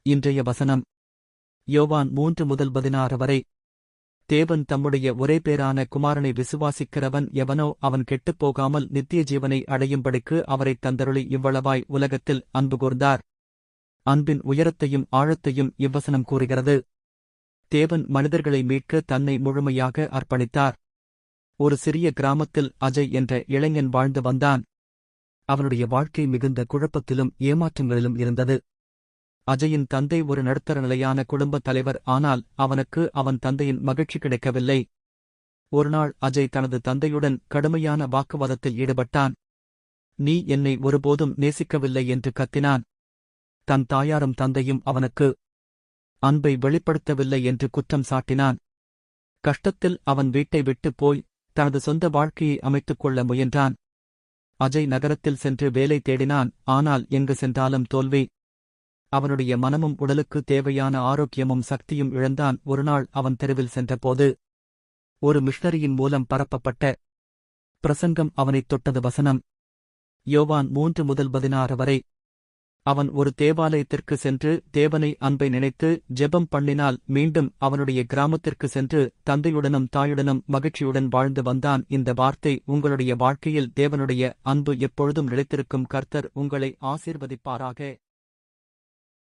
இன்றைய வசனம் யோவான் 3:16 வரை. தேவன் தம்முடைய ஒரே பேரான குமாரனை விசுவாசிக்கிறவன் எவனோ அவன் கெட்டுப்போகாமல் நித்திய ஜீவனை அடையும்படிக்கு அவரைத் தந்தருளி இவ்வளவாய் உலகத்தில் அன்பு கூர்ந்தார். அன்பின் உயரத்தையும் ஆழத்தையும் இவ்வசனம் கூறுகிறது. தேவன் மனிதர்களை மீட்க தன்னை முழுமையாக அர்ப்பணித்தார். ஒரு சிறிய கிராமத்தில் அஜய் என்ற இளைஞன் வாழ்ந்து வந்தான். அவனுடைய வாழ்க்கை மிகுந்த குழப்பத்திலும் ஏமாற்றங்களிலும் இருந்தது. அஜயின் தந்தை ஒரு நடுத்தர நிலையான குடும்பத் தலைவர். ஆனால் அவனுக்கு அவன் தந்தையின் மகிழ்ச்சி கிடைக்கவில்லை. ஒருநாள் அஜய் தனது தந்தையுடன் கடுமையான வாக்குவாதத்தில் ஈடுபட்டான். நீ என்னை ஒருபோதும் நேசிக்கவில்லை என்று கத்தினான். தன் தாயாரும் தந்தையும் அவனுக்கு அன்பை வெளிப்படுத்தவில்லை என்று குற்றம் சாட்டினான். கஷ்டத்தில் அவன் வீட்டை விட்டுப் போய் தனது சொந்த வாழ்க்கையை அமைத்துக் கொள்ள முயன்றான். அஜய் நகரத்தில் சென்று வேலை தேடினான். ஆனால் எங்கு சென்றாலும் தோல்வி. அவனுடைய மனமும் உடலுக்கு தேவையான ஆரோக்கியமும் சக்தியும் இழந்தான். ஒருநாள் அவன் தெருவில் சென்றபோது ஒரு மிஷனரியின் மூலம் பரப்பப்பட்ட பிரசங்கம் அவனைத் தொட்டது. வசனம் யோவான் 3:16 வரை. அவன் ஒரு தேவாலயத்திற்கு சென்று தேவனை அன்பை நினைத்து ஜெபம் பண்ணினால் மீண்டும் அவனுடைய கிராமத்திற்கு சென்று தந்தையுடனும் தாயுடனும் மகிழ்ச்சியுடன் வாழ்ந்து வந்தான். இந்த வார்த்தை உங்களுடைய வாழ்க்கையில் தேவனுடைய அன்பு எப்பொழுதும் நிலைத்திருக்கும். கர்த்தர் உங்களை ஆசீர்வதிப்பாராக.